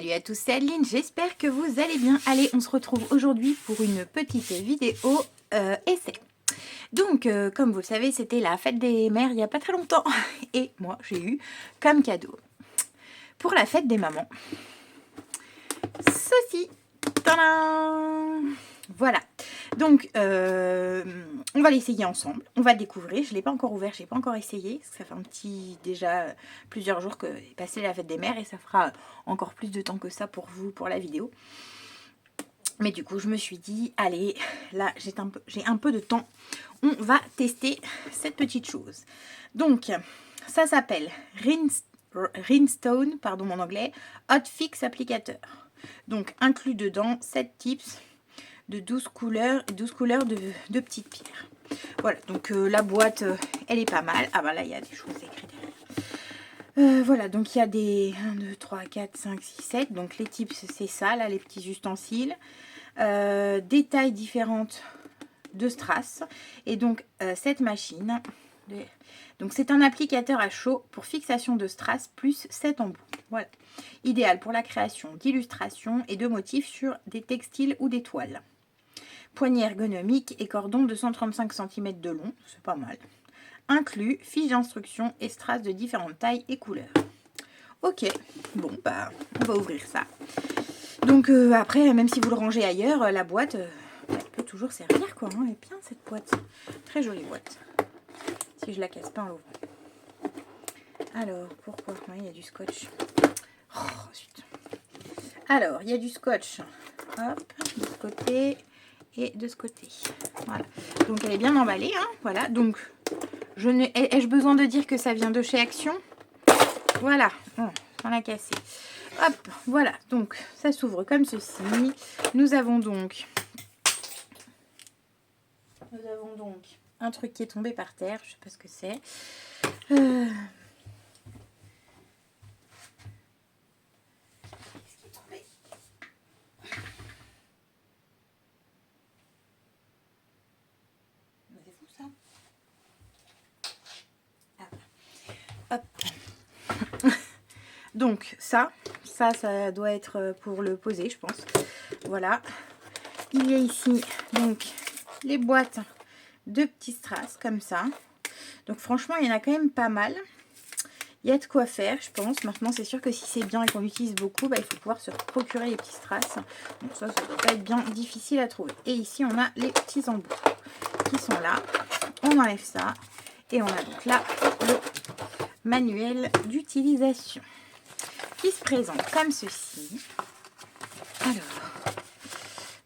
Salut à tous, c'est Adeline, j'espère que vous allez bien. Allez, on se retrouve aujourd'hui pour une petite vidéo essai. Donc, comme vous le savez, c'était la fête des mères il n'y a pas très longtemps. Et moi, j'ai eu comme cadeau, pour la fête des mamans, ceci. Tadam! Voilà. Donc, on va l'essayer ensemble. On va le découvrir. Je ne l'ai pas encore ouvert, je n'ai pas encore essayé. Parce que ça fait déjà plusieurs jours que j'ai passé la fête des mères. Et ça fera encore plus de temps que ça pour vous, pour la vidéo. Mais du coup, je me suis dit, allez, là, j'ai un peu de temps. On va tester cette petite chose. Donc, ça s'appelle Rinstone, pardon mon anglais, Hot Fix Applicateur. Donc, inclus dedans 7 tips de 12 couleurs et 12 couleurs de petites pierres. Voilà, donc la boîte, elle est pas mal. Ah bah là, il y a des choses écrites derrière. Voilà, donc il y a des 1, 2, 3, 4, 5, 6, 7. Donc les tips, c'est ça, là, les petits ustensiles. Des tailles différentes de strass. Et donc, cette machine... Donc c'est un applicateur à chaud pour fixation de strass plus 7 embouts. Voilà. Idéal pour la création d'illustrations et de motifs sur des textiles ou des toiles. Poignée ergonomique et cordon de 135 cm de long, c'est pas mal. Inclus fiche d'instruction et strass de différentes tailles et couleurs. Ok, bon bah on va ouvrir ça. Donc après, même si vous le rangez ailleurs, la boîte elle peut toujours servir quoi. Hein. Elle est bien cette boîte, très jolie boîte. Si je la casse pas en l'ouvrant. Alors pourquoi il y a du scotch. Oh zut. Alors il y a du scotch. Hop, de ce côté. Et de ce côté, voilà, donc elle est bien emballée, hein, voilà, donc ai-je besoin de dire que ça vient de chez Action? Voilà, on l'a cassé, hop, voilà, donc ça s'ouvre comme ceci. Nous avons donc un truc qui est tombé par terre, je sais pas ce que c'est. Hop. Donc ça doit être pour le poser, je pense. Voilà. Il y a ici donc les boîtes de petits strass comme ça. Donc franchement, il y en a quand même pas mal. Il y a de quoi faire, je pense. Maintenant, c'est sûr que si c'est bien et qu'on l'utilise beaucoup, bah, il faut pouvoir se procurer les petits strass. Donc ça doit pas être bien difficile à trouver. Et ici, on a les petits embouts qui sont là. On enlève ça. Et on a donc là le manuel d'utilisation qui se présente comme ceci. Alors,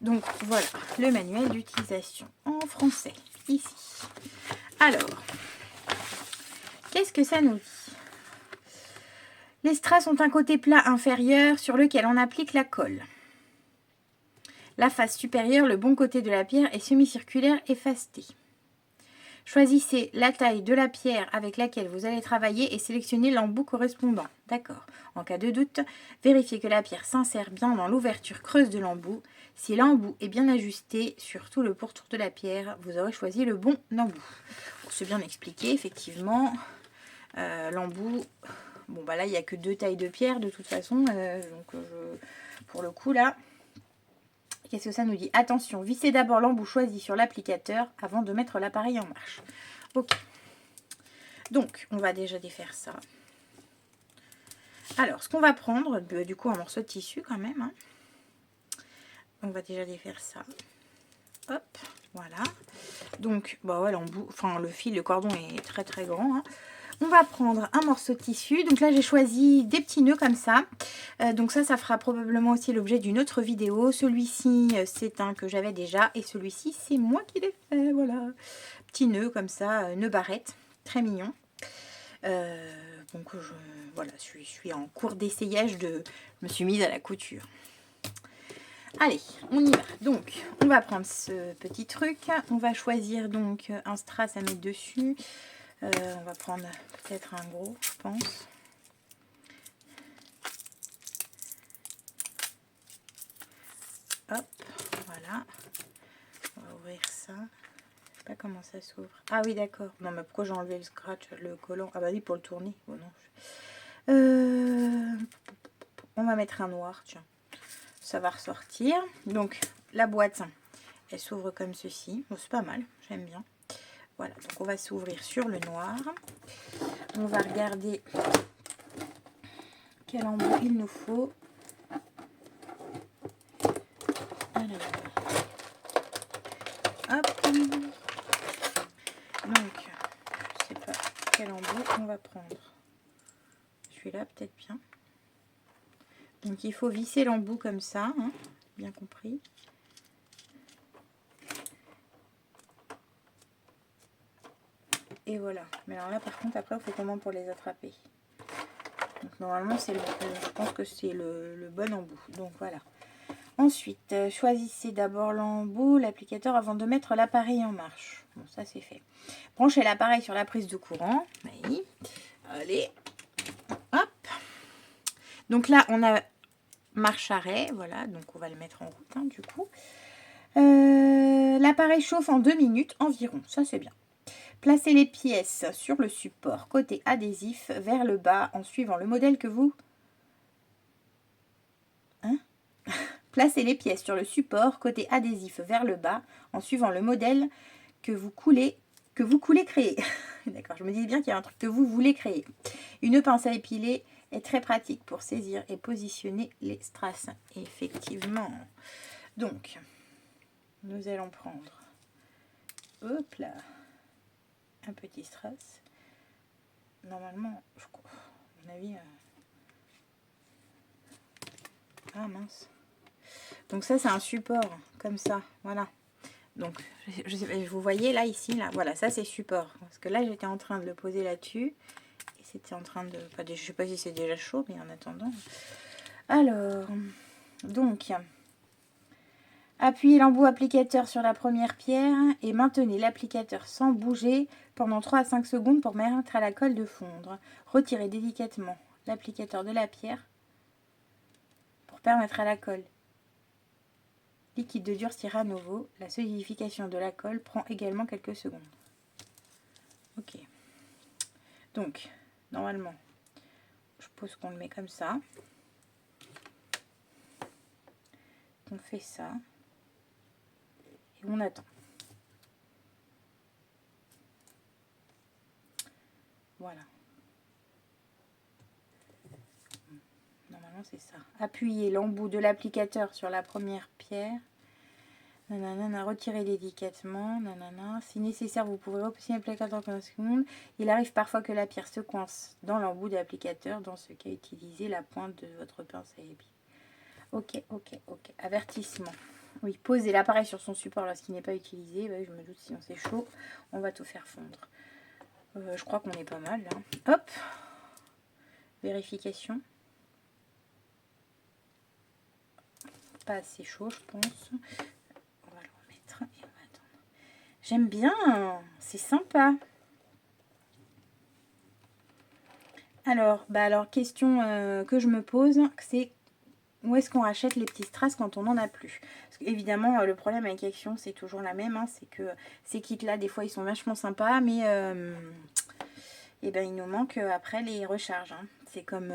donc voilà le manuel d'utilisation en français ici. Alors, qu'est-ce que ça nous dit? Les strass ont un côté plat inférieur sur lequel on applique la colle. La face supérieure, le bon côté de la pierre, est semi-circulaire et facetée. Choisissez la taille de la pierre avec laquelle vous allez travailler et sélectionnez l'embout correspondant. D'accord. En cas de doute, vérifiez que la pierre s'insère bien dans l'ouverture creuse de l'embout. Si l'embout est bien ajusté sur tout le pourtour de la pierre, vous aurez choisi le bon embout. C'est bien expliqué, effectivement. L'embout, bon bah là il n'y a que 2 tailles de pierre de toute façon. Pour le coup là... Qu'est-ce que ça nous dit? Attention, vissez d'abord l'embout choisi sur l'applicateur avant de mettre l'appareil en marche. Ok. Donc, on va déjà défaire ça. Alors, ce qu'on va prendre, du coup, un morceau de tissu quand même. Hein. On va déjà défaire ça. Hop, voilà. Donc, bah ouais, l'embout, enfin le fil, le cordon est très très grand. Hein. On va prendre un morceau de tissu. Donc là, j'ai choisi des petits nœuds comme ça. Donc ça fera probablement aussi l'objet d'une autre vidéo. Celui-ci, c'est un que j'avais déjà. Et celui-ci, c'est moi qui l'ai fait. Voilà. Petit nœud comme ça, nœud barrette. Très mignon. Donc voilà, je suis en cours d'essayage Je me suis mise à la couture. Allez, on y va. Donc, on va prendre ce petit truc. On va choisir donc un strass à mettre dessus. On va prendre peut-être un gros, je pense. Hop, voilà. On va ouvrir ça. Je sais pas comment ça s'ouvre. Ah oui, d'accord. Non, mais pourquoi j'ai enlevé le scratch, le collant? Ah bah oui, pour le tourner. Oh non. On On va mettre un noir, tiens. Ça va ressortir. Donc, la boîte, elle s'ouvre comme ceci. Bon, c'est pas mal, j'aime bien. Voilà, donc on va s'ouvrir sur le noir. On va regarder quel embout il nous faut. Alors, hop. Donc, je sais pas quel embout on va prendre. Celui-là, peut-être bien. Donc, il faut visser l'embout comme ça, hein, bien compris. Et voilà. Mais alors là, par contre, après, on fait comment pour les attraper? Donc, normalement, c'est je pense que c'est le bon embout. Donc, voilà. Ensuite, choisissez d'abord l'embout, l'applicateur, avant de mettre l'appareil en marche. Bon, ça, c'est fait. Branchez l'appareil sur la prise de courant. Oui. Allez. Hop. Donc là, on a marche arrêt. Voilà. Donc, on va le mettre en route, hein, du coup. L'appareil chauffe en 2 minutes environ. Ça, c'est bien. Placez les pièces sur le support côté adhésif vers le bas en suivant le modèle que vous... Hein? Placez les pièces sur le support côté adhésif vers le bas en suivant le modèle que vous coulez créer. D'accord, je me dis bien qu'il y a un truc que vous voulez créer. Une pince à épiler est très pratique pour saisir et positionner les strass. Effectivement. Donc, nous allons prendre... Hop là. Un petit strass. Normalement, je crois, à mon avis... Ah mince. Donc ça, c'est un support, comme ça. Voilà. Donc, je sais, vous voyez là, ici, là. Voilà, ça, c'est support. Parce que là, j'étais en train de le poser là-dessus. Et c'était en train de... Enfin, je sais pas si c'est déjà chaud, mais en attendant... Alors, donc... Appuyez l'embout applicateur sur la première pierre et maintenez l'applicateur sans bouger pendant 3 à 5 secondes pour permettre à la colle de fondre. Retirez délicatement l'applicateur de la pierre pour permettre à la colle liquide de durcir à nouveau. La solidification de la colle prend également quelques secondes. Ok. Donc, normalement, je suppose qu'on le met comme ça. On fait ça. Et on attend. Voilà. Normalement, c'est ça. Appuyez l'embout de l'applicateur sur la première pierre. Nanana, retirez délicatement. Nanana. Si nécessaire, vous pouvez repousser l'applicateur pendant 1 seconde. Il arrive parfois que la pierre se coince dans l'embout de l'applicateur. Dans ce cas, utilisez la pointe de votre pince à épiler. Ok, ok, ok. Avertissement. Oui, posez l'appareil sur son support lorsqu'il n'est pas utilisé. Oui, je me doute, si on c'est chaud, on va tout faire fondre. Je crois qu'on est pas mal là. Hop. Vérification. Pas assez chaud, je pense. On va le remettre et on va attendre. J'aime bien, c'est sympa. Alors, question que je me pose, c'est où est-ce qu'on rachète les petits strass quand on n'en a plus? Parce qu'évidemment, le problème avec Action, c'est toujours la même. Hein, c'est que ces kits-là, des fois, ils sont vachement sympas, mais et ben, il nous manque après les recharges. Hein. C'est comme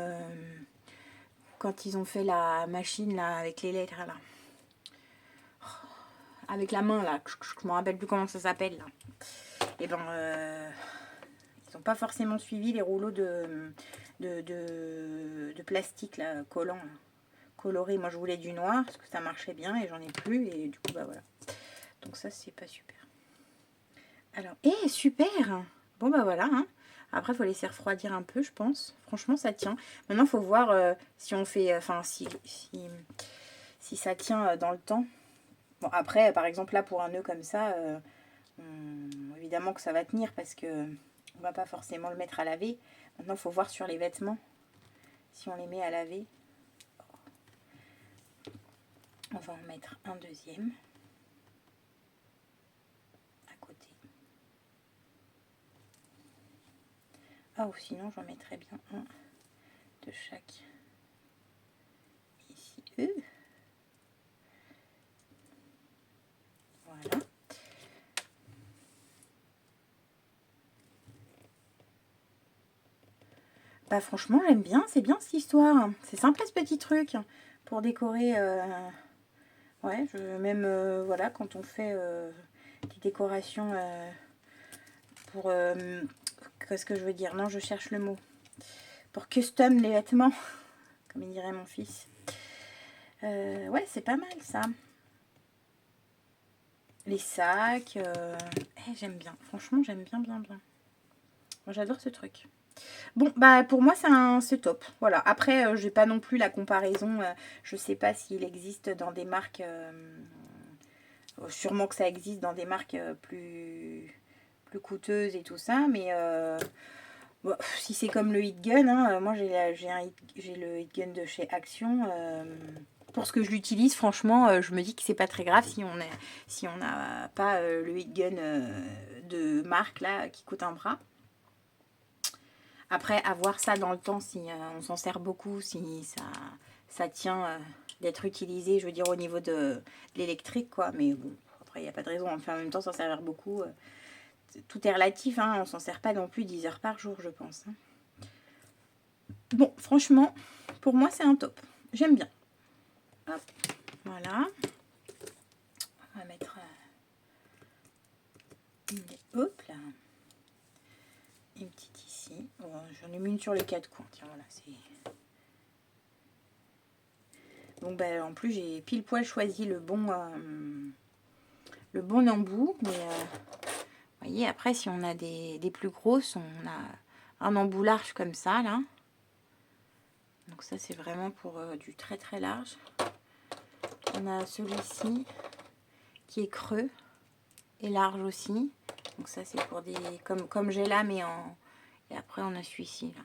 quand ils ont fait la machine là avec les lettres là. Avec la main là, je me rappelle plus comment ça s'appelle là. Et ben, ils n'ont pas forcément suivi les rouleaux de plastique là, collant. Là. Coloré, moi je voulais du noir parce que ça marchait bien et j'en ai plus et du coup bah voilà, donc ça c'est pas super. Alors super, bon bah voilà hein. Après il faut laisser refroidir un peu, je pense. Franchement ça tient. Maintenant il faut voir si on fait enfin si ça tient dans le temps. Bon après par exemple là pour un nœud comme ça évidemment que ça va tenir parce que on va pas forcément le mettre à laver. Maintenant il faut voir sur les vêtements si on les met à laver. On va en mettre un deuxième à côté. Ah, ou sinon j'en mettrais bien un de chaque ici. Voilà. Bah franchement, j'aime bien. C'est bien cette histoire. C'est sympa ce petit truc pour décorer. Ouais, même voilà, quand on fait des décorations pour... qu'est-ce que je veux dire? Non, je cherche le mot. Pour custom les vêtements, comme il dirait mon fils. Ouais, c'est pas mal ça. Les sacs. J'aime bien. Franchement, j'aime bien, bien, bien. Moi, j'adore ce truc. Bon, bah pour moi, c'est top. Voilà. Après, j'ai pas non plus la comparaison. Je sais pas s'il existe dans des marques... sûrement que ça existe dans des marques plus coûteuses et tout ça. Mais bon, si c'est comme le Heat Gun, hein, moi j'ai le Heat Gun de chez Action. Pour ce que je l'utilise, franchement, je me dis que c'est pas très grave si on n'a pas le Heat Gun de marque là qui coûte un bras. Après, avoir ça dans le temps, si on s'en sert beaucoup, si ça tient d'être utilisé, je veux dire au niveau de l'électrique, quoi. Mais bon, après, il n'y a pas de raison. Enfin, en même temps, s'en servir beaucoup, tout est relatif, hein. On s'en sert pas non plus 10 heures par jour, je pense. Hein. Bon, franchement, pour moi, c'est un top. J'aime bien. Hop, voilà. On va mettre hop là. Une petite ici. Oh, j'en ai mis une sur les 4 coins. Tiens, voilà, c'est... Donc, ben, en plus, j'ai pile poil choisi le bon embout. Mais, vous voyez, après, si on a des plus grosses, on a un embout large comme ça, là. Donc, ça, c'est vraiment pour du très, très large. On a celui-ci qui est creux et large aussi. Donc, ça, c'est pour des... Comme j'ai là, mais en... Et après, on a celui-ci, là.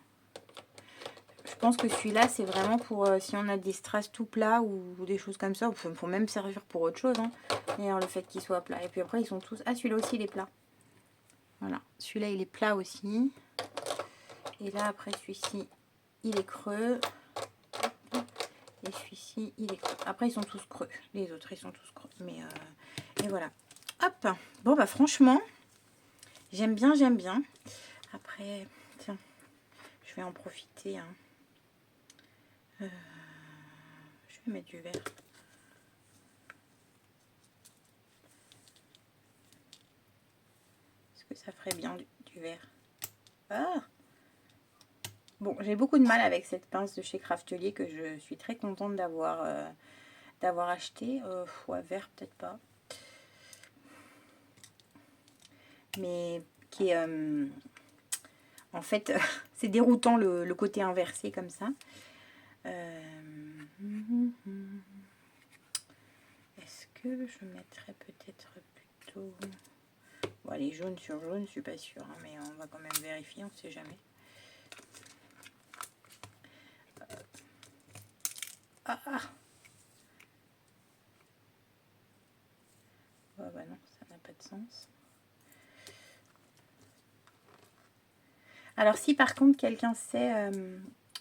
Je pense que celui-là, c'est vraiment pour si on a des strass tout plats ou des choses comme ça. Il faut même servir pour autre chose. Hein. D'ailleurs, le fait qu'il soit plat. Et puis après, ils sont tous... Ah, celui-là aussi, il est plat. Voilà. Celui-là, il est plat aussi. Et là, après, celui-ci, il est creux. Et celui-ci, il est creux. Après, ils sont tous creux. Les autres, ils sont tous creux. Mais, et voilà. Hop. Bon, bah, franchement, j'aime bien, j'aime bien. Après, tiens, je vais en profiter, hein. Je vais mettre du vert. Est-ce que ça ferait bien du vert? Ah! Bon, j'ai beaucoup de mal avec cette pince de chez Craftelier que je suis très contente d'avoir acheté. Ouais, vert peut-être pas. Mais qui est... en fait, c'est déroutant le côté inversé comme ça. Est-ce que je mettrais peut-être plutôt... Bon, allez, jaune sur jaune, je suis pas sûre, hein, mais on va quand même vérifier, on sait jamais. Ah, ah. Oh, bah non, ça n'a pas de sens. Alors, si par contre quelqu'un sait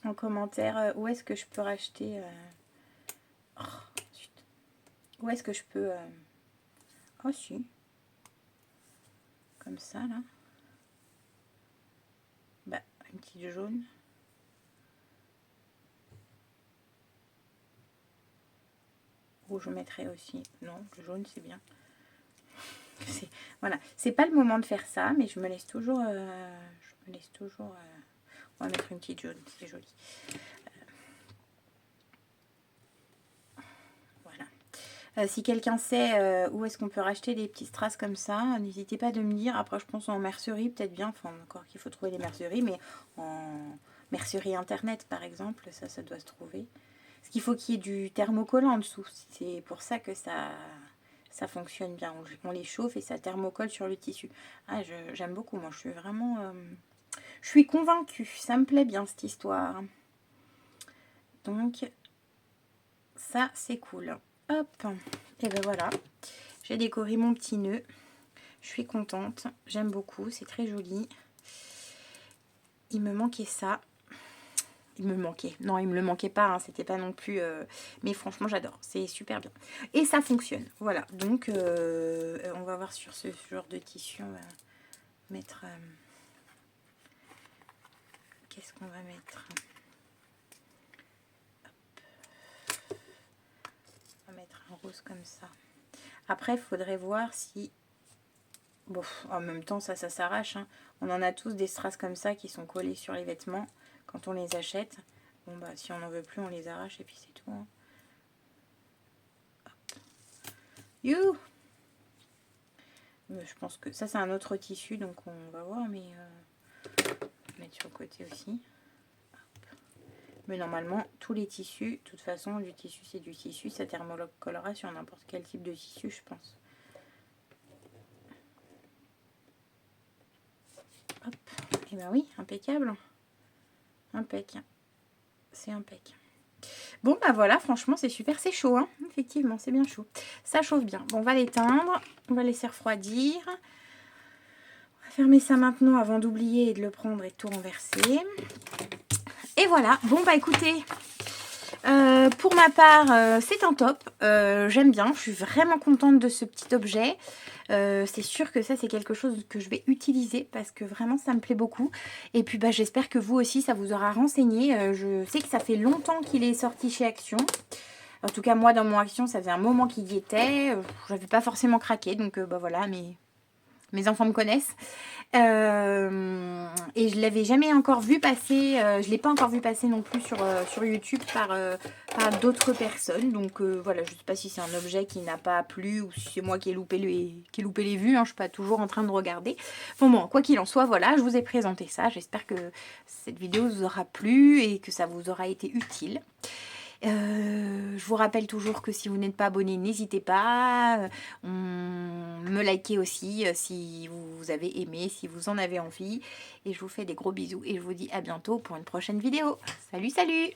en commentaire où est-ce que je peux racheter... Oh, où est-ce que je peux... Oh, si. Comme ça, là. Bah, une petite jaune. Ou je mettrai aussi... Non, le jaune, c'est bien. Voilà. C'est pas le moment de faire ça, mais je me laisse toujours... on va mettre une petite jaune, c'est joli. Voilà. Si quelqu'un sait où est-ce qu'on peut racheter des petits strass comme ça, n'hésitez pas de me dire. Après, je pense en mercerie, peut-être bien. Enfin, encore qu'il faut trouver des merceries, mais en mercerie internet, par exemple, ça doit se trouver. Parce qu'il faut qu'il y ait du thermocollant en dessous. C'est pour ça que ça fonctionne bien. On les chauffe et ça thermocolle sur le tissu. Ah, j'aime beaucoup. Moi, je suis vraiment... je suis convaincue. Ça me plaît bien, cette histoire. Donc, ça, c'est cool. Hop. Et ben voilà. J'ai décoré mon petit nœud. Je suis contente. J'aime beaucoup. C'est très joli. Il me manquait ça. Il me manquait. Non, il me le manquait pas. Hein, c'était pas non plus... mais franchement, j'adore. C'est super bien. Et ça fonctionne. Voilà. Donc, on va voir sur ce genre de tissu. On va mettre qu'est-ce qu'on va mettre? On va mettre un rose comme ça. Après, il faudrait voir si... Bon, en même temps, ça s'arrache. Hein. On en a tous des strass comme ça qui sont collés sur les vêtements quand on les achète. Bon, bah, si on n'en veut plus, on les arrache et puis c'est tout. Hein. You! Je pense que ça, c'est un autre tissu, donc on va voir, mais... mettre sur le côté aussi. Hop. Mais normalement, tous les tissus, de toute façon, du tissu, c'est du tissu. Ça thermocollera sur n'importe quel type de tissu, je pense. Hop. Et ben oui, impeccable. Impec. C'est impec. Bon, bah voilà, franchement, c'est super. C'est chaud, hein. Effectivement, c'est bien chaud. Ça chauffe bien. Bon, on va l'éteindre. On va laisser refroidir. On va fermer ça maintenant avant d'oublier et de le prendre et de tout renverser. Et voilà. Bon, bah écoutez, pour ma part, c'est un top. J'aime bien. Je suis vraiment contente de ce petit objet. C'est sûr que ça, c'est quelque chose que je vais utiliser parce que vraiment, ça me plaît beaucoup. Et puis, bah, j'espère que vous aussi, ça vous aura renseigné. Je sais que ça fait longtemps qu'il est sorti chez Action. En tout cas, moi, dans mon Action, ça faisait un moment qu'il y était. J'avais pas forcément craqué. Donc, bah voilà, mes enfants me connaissent. Et je l'avais jamais encore vu passer. Je l'ai pas encore vu passer non plus sur YouTube par d'autres personnes. Donc voilà, je sais pas si c'est un objet qui n'a pas plu ou si c'est moi qui ai loupé les vues. Hein, je suis pas toujours en train de regarder. Bon, quoi qu'il en soit, voilà, je vous ai présenté ça. J'espère que cette vidéo vous aura plu et que ça vous aura été utile. Je vous rappelle toujours que si vous n'êtes pas abonné, n'hésitez pas. Me likez aussi si vous avez aimé, si vous en avez envie. Et je vous fais des gros bisous et je vous dis à bientôt pour une prochaine vidéo. Salut, salut!